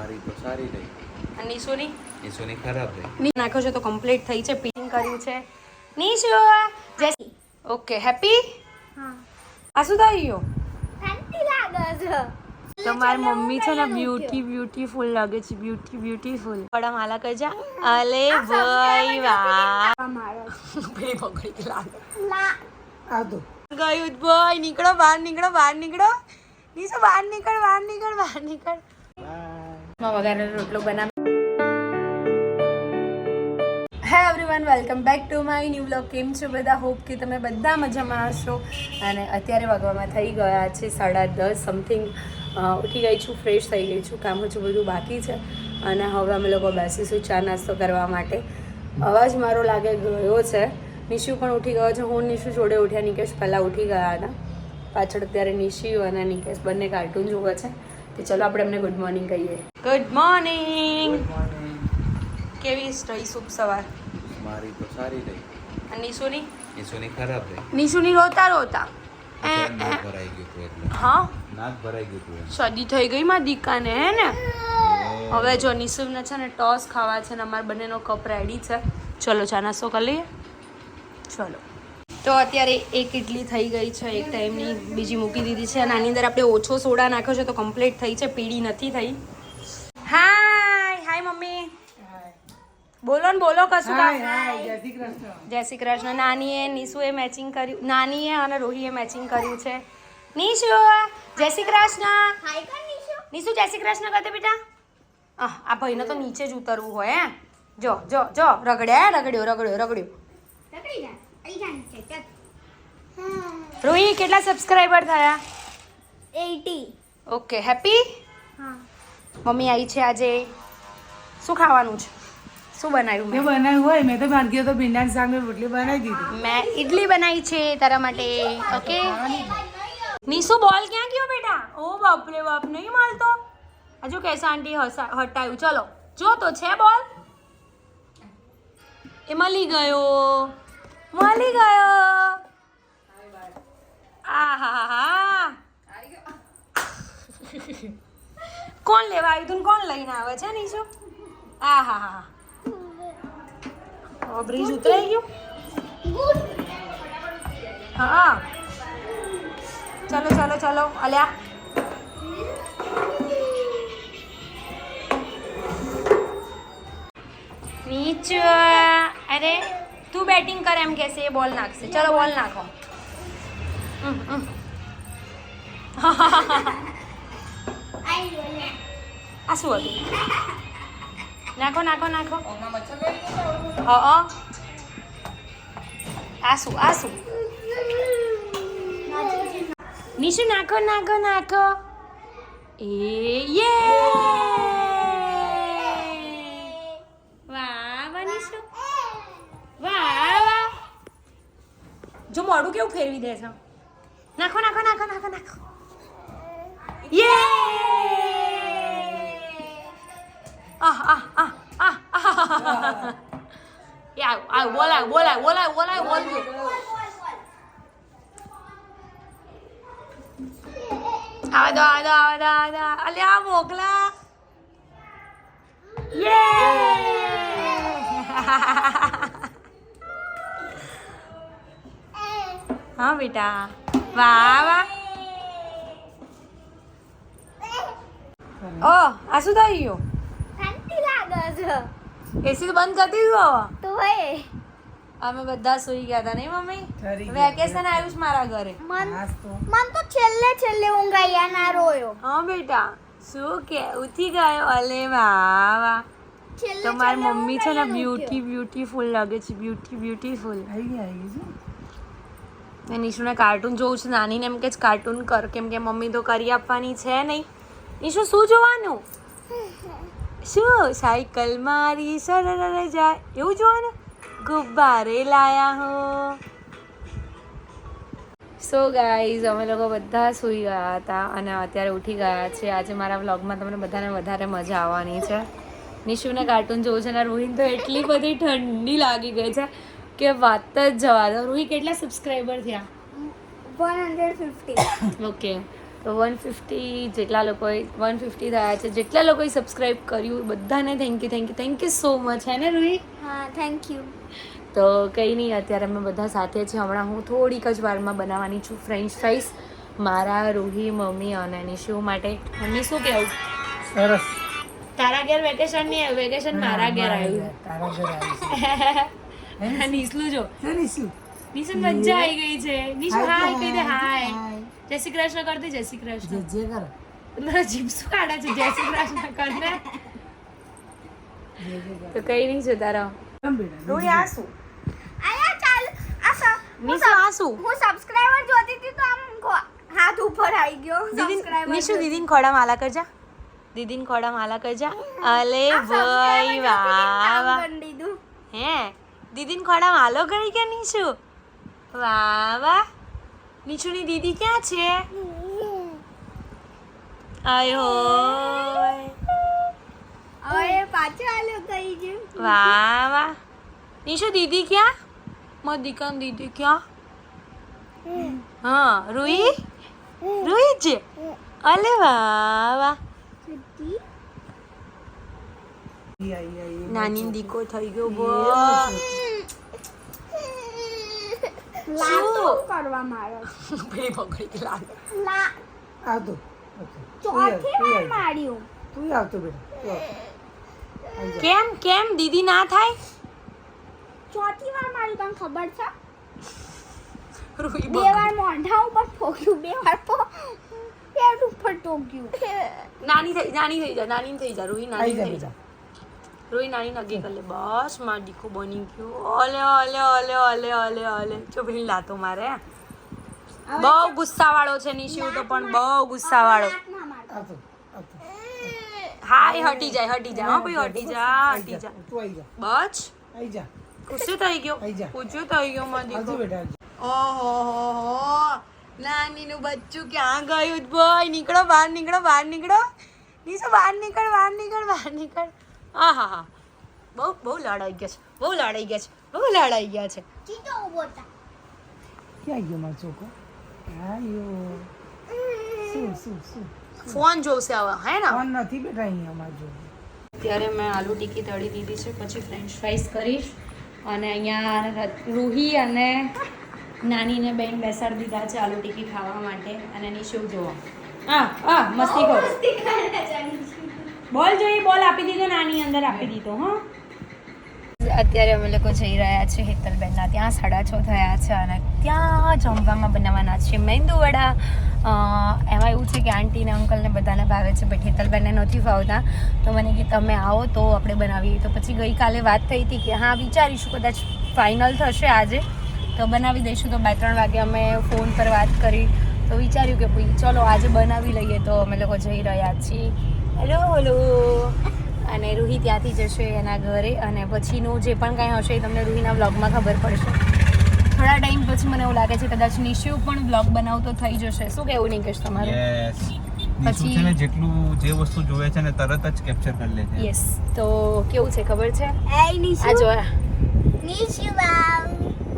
મારી તો સારી રહી અને નિશુની નિશુની ખરાબ રહી. નાખ્યો છે તો કમ્પ્લીટ થઈ છે. પીટિંગ કર્યું છે. નિશુ જય ઓકે હેપી. હા આ શું થઈ ગયું? શાંતિ લાગે છે. તમારી મમ્મી છે ને બ્યુટીફુલ લાગે છે. બ્યુટીફુલ બડા માલા કરજા. અલે ભાઈ વાહ પેલી પકડી લાગે લા ગયું ભાઈ. નીકળો બહાર નીકળો નિશુ બહાર નીકળ વગારે રોટલો બનાવ. હે everyone welcome back to my new vlog. કેમ છો બધા? હોપ કે તમે બધા મજામાં હશો. અને અત્યારે વાગવામાં થઈ ગયા છે 10:30 સમથિંગ. ઉઠી ગઈ છું, ફ્રેશ થઈ ગઈ છું, કામ હજુ બધું બાકી છે. અને હવે અમે લોકો બેસીશું ચા નાસ્તો કરવા માટે. અવાજ મારો લાગે ગયો છે. નિશુ પણ ઉઠી ગયો છે. હું નિશુ જોડે ઉઠ્યા. નિકેશ પહેલાં ઉઠી ગયા હતા. પાછળ અત્યારે નિશુ અને નિકેશ બંને કાર્ટૂન જોવે છે. તો ચલો આપણે એમને ગુડ મોર્નિંગ કહીએ. Good morning. કેવી રહી શુભ સવાર? મારી તો સારી રહી અને નિશુની નિશુની ખરાબ રહી. નિશુની રોતા નાક ભરાઈ ગયું હતું એટલે હા નાક ભરાઈ ગયું હતું શરદી થઈ ગઈ માં દીકાને હે ને. હવે જો નિશુને છે ને ટોસ ખાવા છે ને અમારા બંનેનો કપ રેડી છે. ચલો ચા નાસ્તો કરી લઈએ. ચલો તો અત્યારે એક ઇડલી થઈ ગઈ છે, એક ટાઈમની બીજી મૂકી દીધી છે. અને આની અંદર આપણે ઓછો સોડા નાખ્યો છે તો કમ્પ્લીટ થઈ છે, પીળી નથી થઈ. હાય મમ્મી બોલો ને બોલો કશું. જય શ્રી કૃષ્ણ. નાનીએ નિશુએ મેચિંગ કર્યું. નાનીએ અને રોહીએ મેચિંગ કર્યું છે. નિશુ જય શ્રી કૃષ્ણ. હાય કર નિશુ જય શ્રી કૃષ્ણ કરતે બેટા. આ ભાઈને તો નીચે જ ઉતરવું હોય. હે જો રગડ્યો. તકડી જા આઈ જા નીચે ચલ. રોહી કેટલા સબસ્ક્રાઇબર થયા? 80. Okay happy. હા મમ્મી આવી છે આજે. શું ખાવાનું છે? શું બનાવ્યું મેં? બનાવ્યું હોય મેં તો ભાગ્યો તો ભીંડાની શાક ને રોટલી બનાવી દીધી. મેં ઇડલી બનાવી છે તારા માટે. ઓકે નિશુ બોલ ક્યાં ગયો બેટા? ઓ બાપરે બાપ, નહીં મળતો. હજુ કેસા આંટી હટાયું. ચલો જો તો છે બોલ. એ મળી ગયો. આહાહા. કોણ લેવા આવ્યું તું? કોણ લઈને આવે છે નિશુ? આહાહા. બ્રિજ ઉતરાઈ ગયું. હા ચલો અલ્યા. નીચે અરે તું બેટિંગ કર એમ કહેશે, એ બોલ નાખશે. ચલો બોલ નાખો. આઈ લે આ શું હતું? નાખો હા આ શું નિશુ નાખો એ વાહ નિશુ વાહ. જો મોઢું કેવું ફેરવી દે છે. નાખો બોલાય બોલ. આવા દો. અલ્યા મોકલા. હા બેટા વાહ. આ શું થઈ ગયું? શાંતિ લાગે છે. એસી તો બંધ કરી દીધું. તો હે અમે બધા સુઈ ગયા હતા નહીં મમ્મી? ખરી ગયા. વેકેશન આવ્યું છે મારા ઘરે. મન તો છેલ્લે ઊંઘ આયા ના રોયો. હા બેટા શું કે ઉઠી ગયો? અલે વાહ. તમારી મમ્મી છે ને બ્યુટીફુલ લાગે છે. બ્યુટીફુલ. આવી ગઈ છે. નિશુને કાર્ટૂન જોવું છે. નાનીને એમ કે કાર્ટૂન કર, કેમ કે મમ્મી તો કરી આપવાની છે નહીં. નિશુ શું જોવાનું? શું સાયકલ મારી સરળ જાય એવું જોવાનું? ગુબ્બારે લાયા હો. સો ગાઈઝ અમે લોકો બધા સૂઈ ગયા હતા અને અત્યારે ઉઠી ગયા છે. આજે મારા વ્લોગમાં તમને બધાને વધારે મજા આવવાની છે. નિશુને કાર્ટૂન જોવું છે અને રોહિન તો એટલી બધી ઠંડી લાગી ગઈ છે કે વાત જ જવા દો. રોહિત કેટલા સબસ્ક્રાઈબર થયા? 150. ઓકે તો 150 જેટલા લોકોએ 150 થયા છે. જેટલા લોકોએ સબસ્ક્રાઈબ કર્યું બધાને થેન્ક યુ સો મચ. હે ને રૂહી? હા થેન્ક યુ. તો કંઈ નહીં, અત્યારે અમે બધા સાથે છે. હમણાં હું થોડીક જ વારમાં બનાવવાની છું ફ્રેન્ચ ફ્રાઈસ મારા, રૂહી, મમ્મી અને નિશુ માટે. મમ્મી શું કહેવું? સરસ. તારા ઘેર વેકેશન નહીં આવ્યું, વેકેશન મારા ઘેર આવ્યું. તારા ઘર આવ્યું નિશલું જો, છે નિશુ. નિશુ મજા આવી ગઈ છે. નિશુ હાય કહી દે, હાય. હાય. જય શ્રી કૃષ્ણ કરતી, જય શ્રી કૃષ્ણ. જે કર મારા જીભ શું કાઢે છે? જય શ્રી કૃષ્ણ કરને. તો કઈ નહીં છે તારા કેમ બેટા રૂહી આ શું? આયા ચાલ નિશુ આ શું? હું સબસ્ક્રાઇબર જોતી હતી તો આમ હાથ ઉપર આવી ગયો સબસ્ક્રાઇબર. નિશુ દીદીને ખોડા માલા કરજા, દીદીને ખોડા માલા કરજા. અલે ભાઈ વાહ વાહ. હે દીદીને ખોડા માલો કરી કે નિશુ? વાહ વાહ. નિશુની દીદી ક્યાં છે? આયો હવે પાછો આલો કઈ છે. વાહ વાહ. નિશુ દીદી ક્યાં? મત દીકન દીદી ક્યાં? હા રૂહી, રૂહી છે. અલે વાહ વાહ. નાની દીકો થઈ ગયો બોલ. લાતો કરવા મારો. પેલી પકડી કે લાગે. લા આવતો ચોથી વાર માર્યું. તું આવતો બેટા તું આવતો. કેમ કેમ દીદી ના થાય? ચોથી વાર માર્યું તને ખબર છે? રૂહી બે વાર મોઢા ઉપર ઠોક્યું, બે વાર પેટ ઉપર ઠોક્યું. નાની થઈ જા, નાની થઈ જા. રૂહી નાની આવી જા થઈ બેટા. જા. રૂહી નાની નગી કર લે. બસ માર દીકો બની ગયો. ઓલે ઓલે ઓલે ઓલે ઓલે ઓલે. જો પેલી લાતો મારે. બહુ ગુસ્સાવાળો છે નિશુ તો, પણ બહુ ગુસ્સાવાળો. ના માર. આવતો આવતો. હાય હટી જાય હટી જા. હા ભાઈ હટી જા હટી જા. તું આવી જા બસ આવી જા ગુસ્સે થઈ ગયો, આઈ જા. ગુસ્સે થઈ ગયો માર આવજો દીકો. બેટા આવજો. ઓહો નાનીનું બચ્ચું ક્યાં ગયું ભાઈ? નીકળો બહાર, નીકળો બહાર, નીકળો. નિશુ બહાર નીકળ, બહાર નીકળ, બહાર નીકળ. હા હા હા. બહુ બહુ લડાઈ ગયા છે, બહુ લડાઈ ગયા છે, બહુ લડાઈ ગયા છે. ચીતો ઉભો થા. ક્યાં ગયો મારો છોકરો? આયો શું શું શું ફોન જોશે હવે, હે ને? ફોન નથી બેટા અહીંયા અમાર જોડે. અત્યારે મેં આલુ ટિક્કી તળી દીધી છે, પછી ફ્રેન્ચ ફ્રાઈસ કરીશ. અને અહીંયા રૂહી અને નાનીને બેન બેસાડી દીધા છે આલુ ટિક્કી ખાવા માટે. અને નિશુ જોવા મસ્તી કરો. બોલ જોઈએ, બોલ આપી દીધો નાની, અંદર આપી દીધો. હા અત્યારે અમે લોકો જઈ રહ્યા છીએ હેતલબેનના ત્યાં. 6:30 થયા છે અને ત્યાં જમવામાં બનાવવાના છે મેંદુવડા. એમાં એવું છે કે આંટીને અંકલને બધાને ભાવે છે, બટ હેતલબેનને નથી ભાવતા. તો મને કે તમે આવો તો આપણે બનાવીએ. તો પછી ગઈકાલે વાત થઈ હતી કે હા વિચારીશું, કદાચ ફાઇનલ થશે આજે તો બનાવી દઈશું. તો 2-3 વાગે અમે ફોન પર વાત કરી તો વિચાર્યું કે ભાઈ ચલો આજે બનાવી લઈએ. તો અમે લોકો જઈ રહ્યા છીએ. Hello hello. અને રૂહી ત્યાંથી જશે એના ઘરે, અને પછીનું જે પણ કાંઈ હશે એ તમને રૂહીના વ્લોગમાં ખબર પડશે. થોડા ટાઈમ પછી મને એવું લાગે છે કદાચ નિશુ પણ વ્લોગ બનાવતો થઈ જશે. શું કહેવું નિકેશ તમારું? યસ. પછી- નિશુ છે ને જેટલું જે વસ્તુ જોવે છે ને તરત જ કેપ્ચર કરી લે છે. યસ. તો કેવું છે ખબર છે? એ નિશુ. આ જો નિશુ બાવ.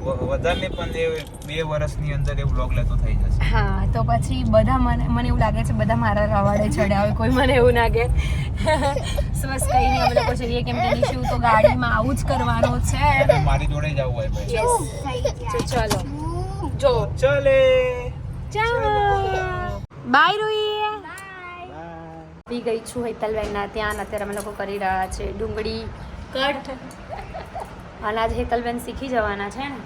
વધારે પણ એ 2 વર્ષની અંદર એ વ્લોગ લેતો થઈ જશે. હા. તો પછી બધા મને એવું લાગે છે બધા મારા રવાડે ચડ્યા હોય, કોઈ મને એવું ના કે. બસ કંઈ નહીં, અમે લોકો જઈએ કેમ કે નિશુ તો ગાડીમાં આવું જ કરવાનું છે. મારી જોડે જ આવવું હોય ભાઈ. યસ. ચલો જો ચલે. ચાલો બાય રૂહી. આવી ગઈ છું હેતલબેનના ત્યાં. અત્યારે અમે લોકો કરી રહ્યા છે ડુંગળી કટ. અને આજે હેતલબેન શીખી જવાના છે ને.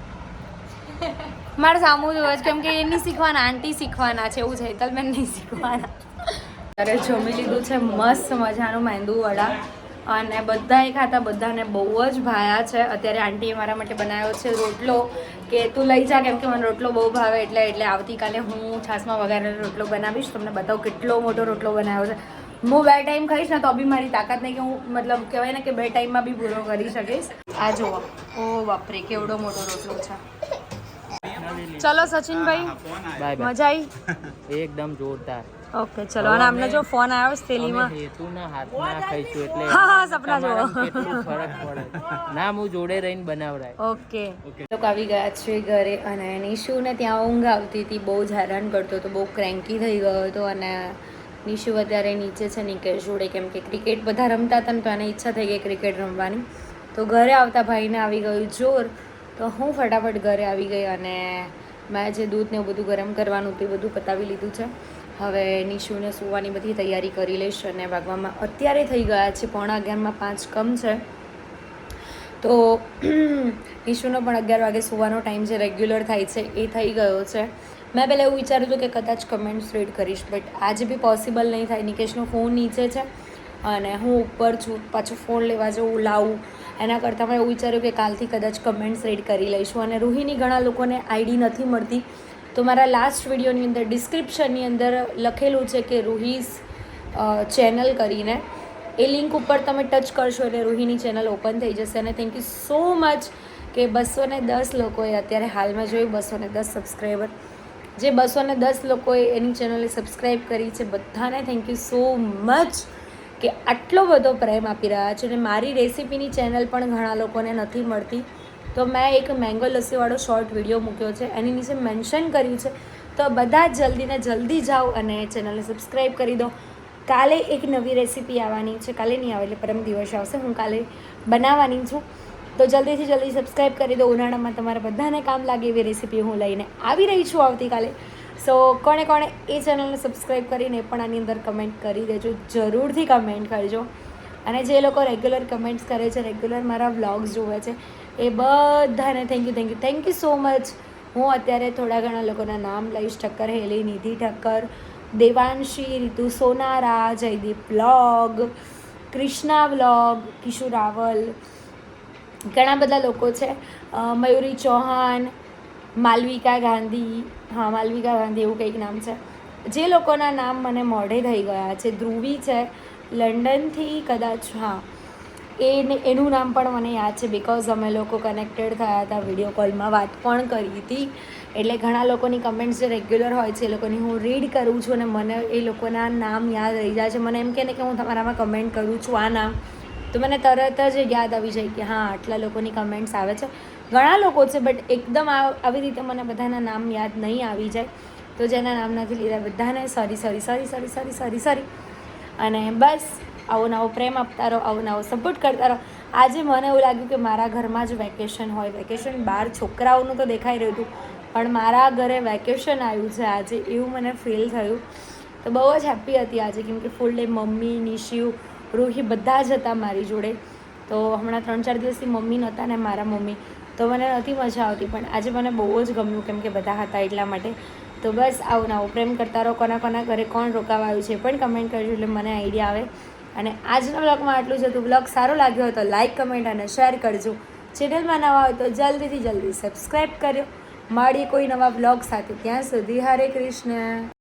મારે સામું જોવે છે કેમ કે એ નહીં શીખવાના, આંટી શીખવાના છે. એવું છે, હેતલબેન નહીં શીખવાના. ત્યારે જમી લીધું છે મસ્ત મજાનું મેંદુવડા, અને બધાએ ખાતા, બધાને બહુ જ ભાયા છે. અત્યારે આંટીએ મારા માટે બનાવ્યો છે રોટલો, કે તું લઈ જા કેમ કે મને રોટલો બહુ ભાવે. એટલે આવતીકાલે હું છાશમાં વઘારેલો રોટલો બનાવીશ. તમને બતાવું કેટલો મોટો રોટલો બનાવ્યો છે. હું 2 ટાઈમ ખાઈશ ને તો બી મારી તાકાત નહીં કે હું મતલબ કહેવાય ને કે 2 ટાઈમમાં બી પૂરો કરી શકીશ. આ જુઓ, ઓ બાપરે કેવડો મોટો રોટલો છે. ચલો સચિનભાઈ, મજા આવી? એકદમ જોરદાર. ઓકે ચલો અને અમને જો ફોન આવ્યો છે થેલીમાં હેતુના હાથમાં ખાઈશું એટલે હા હા સપના જુઓ કેટલું ફરક પડે ના હું જોડે રહીને બનાવડાય. ઓકે લોકો આવી ગયા છે ઘરે અને નિશુને ત્યાં ઊંઘ આવતી હતી, બહુ જ હેરાન કરતો હતો, બહુ ક્રેન્કી થઈ ગયો હતો અને નિશુ અત્યારે નીચે છે નિકેશ જોડે કેમ કે ક્રિકેટ બધા રમતા હતા ને તો એને ઈચ્છા થઈ ગઈ ક્રિકેટ રમવાની. તો ઘરે આવતા ભાઈને આવી ગયું જોર, તો હું ફટાફટ ઘરે આવી ગઈ અને મેં જે દૂધ ને એવું બધું ગરમ કરવાનું તે બધું પતાવી લીધું છે. હવે નિશુને સૂવાની બધી તૈયારી કરી લઈશ અને વાગવામાં અત્યારે થઈ ગયા છે 11:45 5 કમ છે. તો નિશુનો પણ 11 વાગે સૂવાનો ટાઈમ જે રેગ્યુલર થાય છે એ થઈ ગયો છે. મેં પહેલાં એવું વિચાર્યું હતું કે કદાચ કમેન્ટ્સ રીડ કરીશ, બટ આજે બી પોસિબલ નહીં થાય. નિકેશનો ફોન નીચે છે અને હું ઉપર છું, પાછું ફોન લેવા જવું લાવું, એના કરતાં મેં એવું વિચાર્યું કે કાલથી કદાચ કમેન્ટ્સ રીડ કરી લઈશું. અને રૂહીની ઘણા લોકોને આઈડી નથી મળતી, તો મારા લાસ્ટ વિડીયોની અંદર ડિસ્ક્રિપ્શનની અંદર લખેલું છે કે રૂહીસ ચેનલ કરીને, એ લિંક ઉપર તમે ટચ કરશો એટલે રૂહીની ચેનલ ઓપન થઈ જશે. અને થેન્ક યુ સો મચ કે 210 લોકોએ અત્યારે હાલમાં જોયું 210 સબસ્ક્રાઈબર, જે 210 લોકોએ એની ચેનલે સબસ્ક્રાઈબ કરી છે, બધાને થેન્ક યુ સો મચ કે આટલો બધો પ્રેમ આપી રહ્યા છે. અને મારી રેસિપીની ચેનલ પણ ઘણા લોકોને નથી મળતી, તો મેં એક મેંગો લસ્સીવાળો શોર્ટ વિડીયો મૂક્યો છે, એની નીચે મેન્શન કર્યું છે, તો બધા જ જલ્દીને જલ્દી જાઓ અને ચેનલને સબસ્ક્રાઈબ કરી દો. કાલે એક નવી રેસીપી આવવાની છે, કાલે નહીં આવે એટલે પરમ દિવસે આવશે, હું કાલે બનાવવાની છું, તો જલ્દીથી જલ્દી સબસ્ક્રાઈબ કરી દો. ઉનાળામાં તમારા બધાને કામ લાગે એવી રેસીપી હું લઈને આવી રહી છું આવતીકાલે. સો કોણે કોણે એ ચેનલને સબસ્ક્રાઈબ કરીને પણ આની અંદર કમેન્ટ કરી દેજો, જરૂરથી કમેન્ટ કરજો. અને જે લોકો રેગ્યુલર કમેન્ટ્સ કરે છે, રેગ્યુલર મારા વ્લોગ્સ જોવે છે, એ બધાને થેન્ક યુ સો મચ. હું અત્યારે થોડા ઘણા લોકોના નામ લઈશ: ઠક્કર હેલી, નિધિ ઠક્કર, દેવાંશી, રીતુ સોનારા, જયદીપ વ્લોગ, કૃષ્ણા વ્લોગ, કિશોર રાવલ, ઘણા બધા લોકો છે, મયુરી ચૌહાણ, માલવિકા ગાંધી, હા માલવિકા ગાંધી એવું કંઈક નામ છે. જે લોકોના નામ મને મોઢે થઈ ગયા છે, ધ્રુવી છે લંડનથી કદાચ, હા એનું નામ પણ મને યાદ છે બિકોઝ અમે લોકો કનેક્ટેડ થયા હતા, વિડીયો કોલમાં વાત પણ કરી હતી. એટલે ઘણા લોકોની કમેન્ટ્સ જે રેગ્યુલર હોય છે એ લોકોની હું રીડ કરું છું અને મને એ લોકોના નામ યાદ રહી જાય છે. મને એમ કહે ને કે હું તમારામાં કમેન્ટ કરું છું આ નામ, તો મને તરત જ યાદ આવી જાય કે હા આટલા લોકોની કમેન્ટ્સ આવે છે. ઘણા લોકો છે બટ એકદમ આવી રીતે મને બધાના નામ યાદ નહીં આવી જાય, તો જેના નામ નથી લીધા બધાને સોરી. અને બસ આવો નવો પ્રેમ આપતા રહો, આવો નવો સપોર્ટ કરતા રહો. આજે મને એવું લાગ્યું કે મારા ઘરમાં જ વેકેશન હોય, વેકેશન બહાર છોકરાઓનું તો દેખાઈ રહ્યું હતું પણ મારા ઘરે વેકેશન આવ્યું છે આજે, એવું મને ફીલ થયું. તો બહુ જ હેપી હતી આજે, કેમ કે full day mummy, Nishiv, Ruhi બધા જ હતા મારી જોડે. તો હમણાં 3-4 દિવસથી મમ્મી નહોતા ને મારા મમ્મી, તો મને નથી મજા આવતી, પણ આજે મને બહુ જ ગમ્યું કેમ કે બધા હતા એટલા માટે. તો બસ આવું નવો પ્રેમ કરતા રહો. કોના ઘરે કોણ રોકાવાયું છે પણ કમેન્ટ કરજો એટલે મને આઈડિયા આવે. અને આજના બ્લોગમાં આટલું જ હતું. બ્લોગ સારો લાગ્યો હોય તો લાઇક, કમેન્ટ અને શેર કરજો. ચેનલમાં નવા હોય તો જલ્દીથી જલ્દી સબસ્ક્રાઈબ કર્યો. મળીએ કોઈ નવા બ્લોગ સાથે, ત્યાં સુધી હરે કૃષ્ણ.